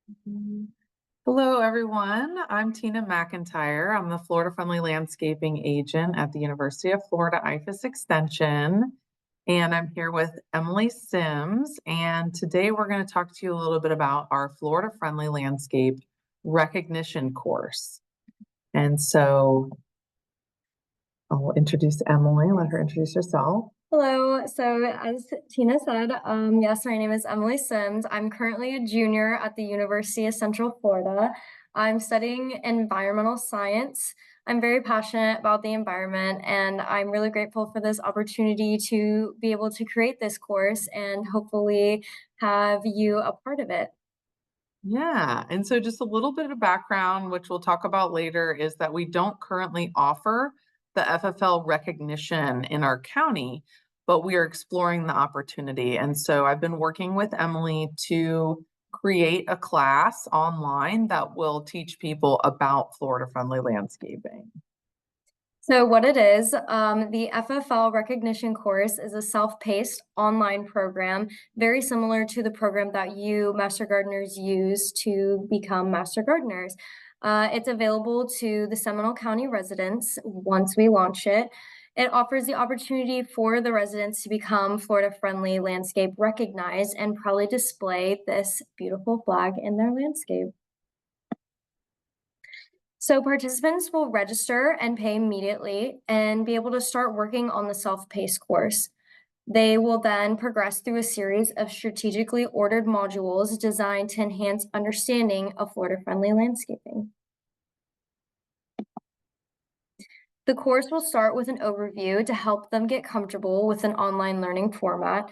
Mhm. Hello, everyone. I'm Tina McIntyre. I'm the Florida Friendly Landscaping Agent at the University of Florida IFAS Extension. And I'm here with Emily Sims. And today we're going to talk to you a little bit about our Florida Friendly Landscape Recognition course. And so I'll introduce Emily, let her introduce herself. Hello. So as Tina said, yes, my name is Emily Sims. I'm currently a junior at the University of Central Florida. I'm studying environmental science. I'm very passionate about the environment, and I'm really grateful for this opportunity to be able to create this course and hopefully have you a part of it. Yeah. And so just a little bit of background, which we'll talk about later, is that we don't currently offer the FFL recognition in our county, but we are exploring the opportunity. And so I've been working with Emily to create a class online that will teach people about Florida friendly landscaping. So what it is, the FFL recognition course is a self-paced online program, very similar to the program that you Master Gardeners use to become Master Gardeners. It's available to the Seminole County residents once we launch it. It offers the opportunity for the residents to become Florida-friendly landscape recognized and proudly display this beautiful flag in their landscape. So participants will register and pay immediately and be able to start working on the self-paced course. They will then progress through a series of strategically ordered modules designed to enhance understanding of Florida-friendly landscaping. The course will start with an overview to help them get comfortable with an online learning format.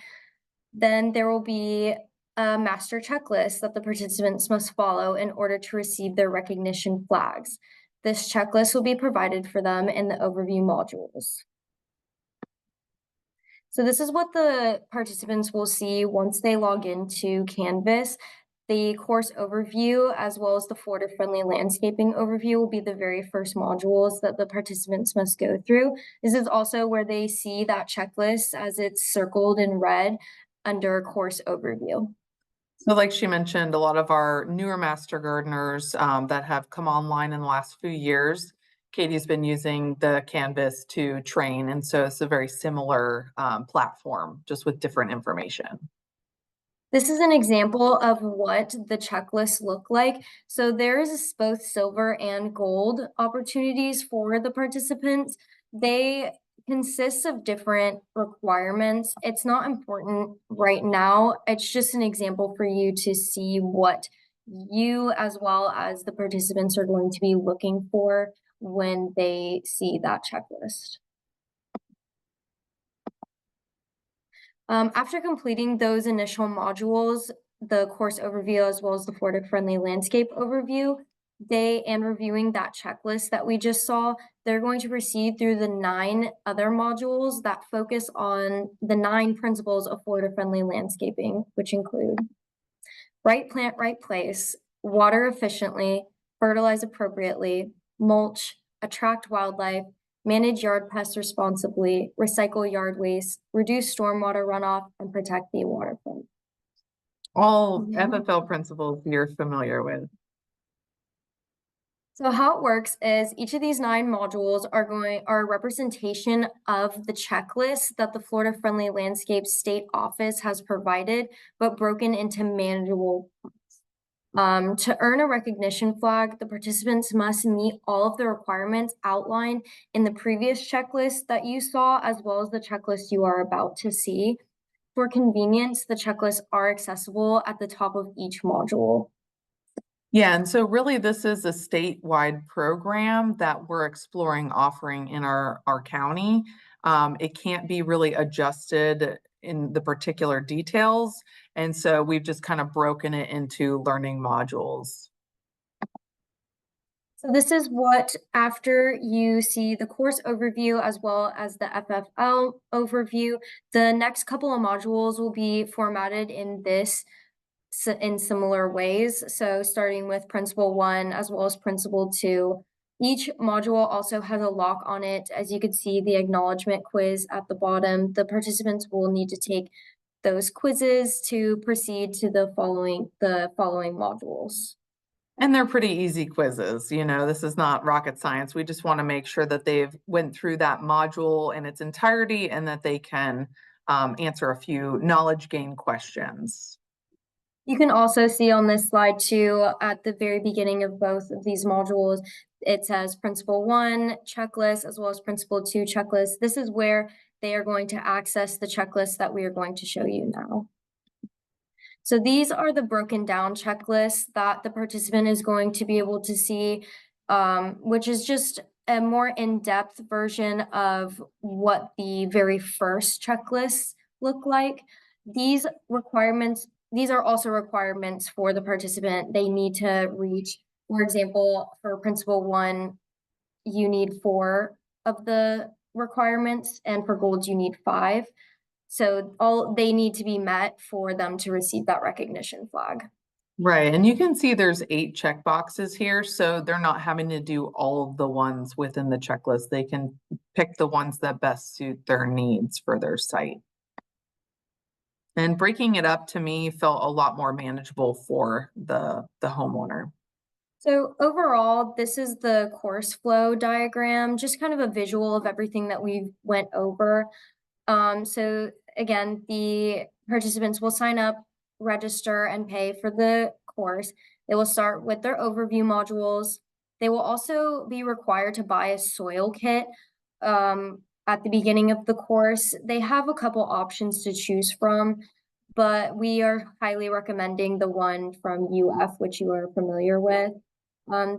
Then there will be a master checklist that the participants must follow in order to receive their recognition flags. This checklist will be provided for them in the overview modules. So this is what the participants will see once they log into Canvas. The course overview, as well as the Florida Friendly Landscaping overview, will be the very first modules that the participants must go through. This is also where they see that checklist as it's circled in red under course overview. So like she mentioned, a lot of our newer master gardeners that have come online in the last few years, Katie's been using the Canvas to train. And so it's a very similar platform, just with different information. This is an example of what the checklists look like. So there's both silver and gold opportunities for the participants. They consist of different requirements. It's not important right now. It's just an example for you to see what you, as well as the participants, are going to be looking for when they see that checklist. After completing those initial modules, the course overview as well as the Florida Friendly Landscape overview, and reviewing that checklist that we just saw, they're going to proceed through the 9 other modules that focus on the 9 principles of Florida Friendly landscaping, which include right plant, right place, water efficiently, fertilize appropriately, mulch, attract wildlife, manage yard pests responsibly, recycle yard waste, reduce stormwater runoff, and protect the waterfront. All FFL principles you're familiar with. So how it works is each of these 9 modules are a representation of the checklist that the Florida Friendly Landscape State Office has provided, but broken into manageable parts. To earn a recognition flag, the participants must meet all of the requirements outlined in the previous checklist that you saw, as well as the checklist you are about to see. For convenience, the checklists are accessible at the top of each module. Yeah, and so really this is a statewide program that we're exploring offering in our county. It can't be really adjusted in the particular details. And so we've just kind of broken it into learning modules. So this is what, after you see the course overview as well as the FFL overview, the next couple of modules will be formatted in similar ways. So starting with principle 1 as well as principle 2. Each module also has a lock on it. As you can see, the acknowledgement quiz at the bottom. The participants will need to take those quizzes to proceed to the following modules. And they're pretty easy quizzes, you know, this is not rocket science. We just want to make sure that they've went through that module in its entirety and that they can answer a few knowledge gain questions. You can also see on this slide too, at the very beginning of both of these modules, it says Principle 1 checklist as well as Principle 2 checklist. This is where they are going to access the checklist that we are going to show you now. So these are the broken down checklists that the participant is going to be able to see, which is just a more in-depth version of what the very first checklists look like. These are also requirements for the participant. They need to reach, for example, for Principle 1, you need 4 of the requirements, and for golds, you need 5. So they need to be met for them to receive that recognition flag. Right, and you can see there's 8 check boxes here, so they're not having to do all of the ones within the checklist. They can pick the ones that best suit their needs for their site. And breaking it up to me felt a lot more manageable for the homeowner. So overall, this is the course flow diagram, just kind of a visual of everything that we went over. So again, the participants will sign up, register, and pay for the course. They will start with their overview modules. They will also be required to buy a soil kit at the beginning of the course. They have a couple options to choose from, but we are highly recommending the one from UF, which you are familiar with.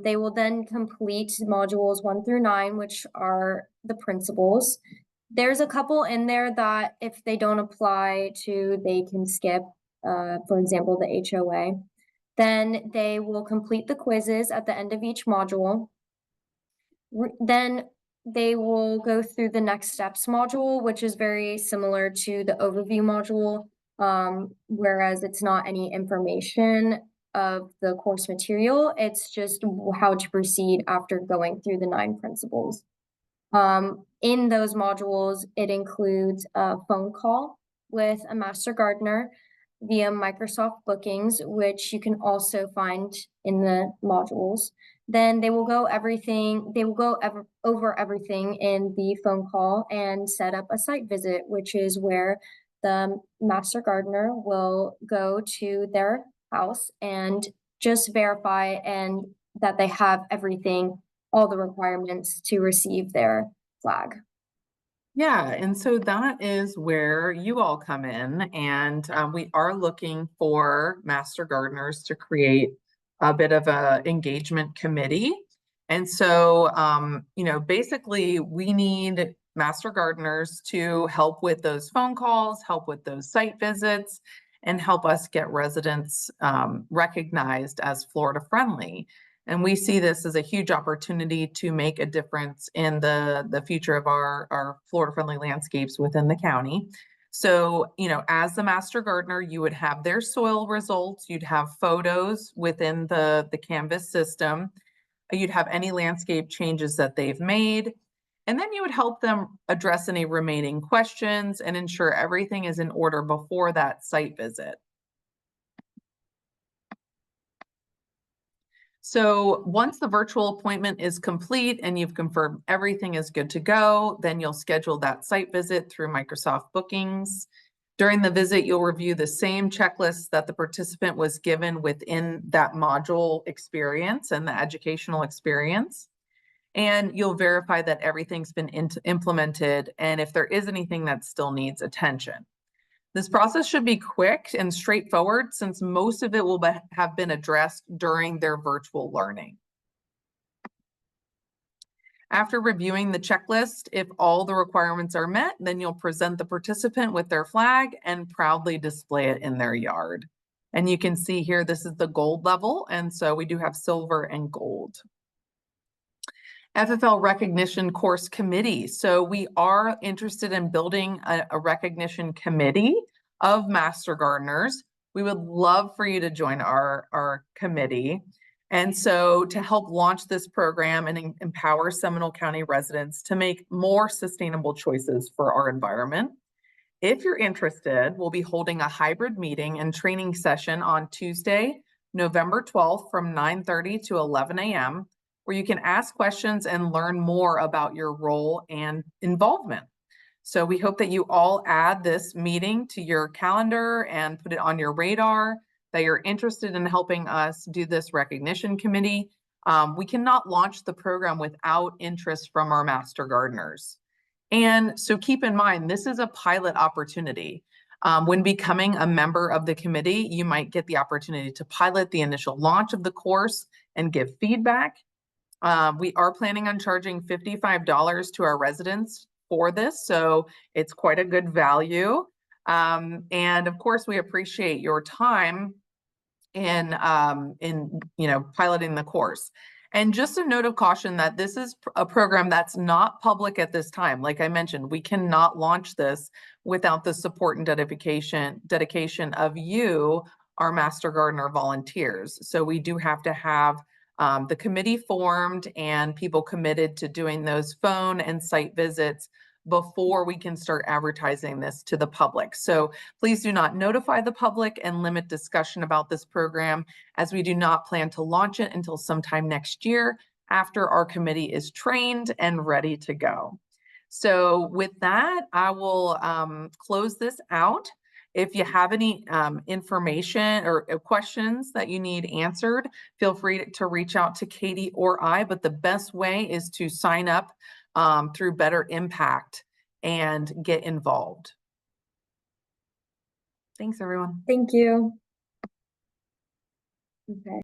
They will then complete modules 1 through 9, which are the principles. There's a couple in there that if they don't apply to, they can skip, for example, the HOA. Then they will complete the quizzes at the end of each module. Then they will go through the next steps module, which is very similar to the overview module, whereas it's not any information of the course material. It's just how to proceed after going through the 9 principles. In those modules, it includes a phone call with a master gardener via Microsoft Bookings, which you can also find in the modules. Then they will go over everything in the phone call and set up a site visit, which is where the master gardener will go to their house and just verify and that they have everything, all the requirements to receive their flag. Yeah, and so that is where you all come in, and we are looking for master gardeners to create a bit of a engagement committee. And so, you know, basically we need master gardeners to help with those phone calls, help with those site visits, and help us get residents recognized as Florida friendly. And we see this as a huge opportunity to make a difference in the future of our Florida friendly landscapes within the county. So, you know, as the master gardener, you would have their soil results, you'd have photos within the Canvas system, you'd have any landscape changes that they've made, and then you would help them address any remaining questions and ensure everything is in order before that site visit. So once the virtual appointment is complete and you've confirmed everything is good to go, then you'll schedule that site visit through Microsoft Bookings. During the visit, you'll review the same checklists that the participant was given within that module experience and the educational experience. And you'll verify that everything's been implemented and if there is anything that still needs attention. This process should be quick and straightforward since most of it will have been addressed during their virtual learning. After reviewing the checklist, if all the requirements are met, then you'll present the participant with their flag and proudly display it in their yard. And you can see here, this is the gold level. And so we do have silver and gold. FFL recognition course committee. So we are interested in building a recognition committee of master gardeners. We would love for you to join our committee. And so to help launch this program and empower Seminole County residents to make more sustainable choices for our environment. If you're interested, we'll be holding a hybrid meeting and training session on Tuesday, November 12th from 9:30 to 11 a.m., where you can ask questions and learn more about your role and involvement. So we hope that you all add this meeting to your calendar and put it on your radar, that you're interested in helping us do this recognition committee. We cannot launch the program without interest from our master gardeners. And so keep in mind, this is a pilot opportunity. When becoming a member of the committee, you might get the opportunity to pilot the initial launch of the course and give feedback. We are planning on charging $55 to our residents for this, so it's quite a good value. And of course, we appreciate your time in piloting the course. And just a note of caution that this is a program that's not public at this time. Like I mentioned, we cannot launch this without the support and dedication of you, our Master Gardener volunteers. So we do have to have the committee formed and people committed to doing those phone and site visits before we can start advertising this to the public. So please do not notify the public and limit discussion about this program, as we do not plan to launch it until sometime next year after our committee is trained and ready to go. So with that, I will close this out. If you have any information or questions that you need answered, feel free to reach out to Katie or I, but the best way is to sign up through Better Impact and get involved. Thanks, everyone. Thank you. Okay.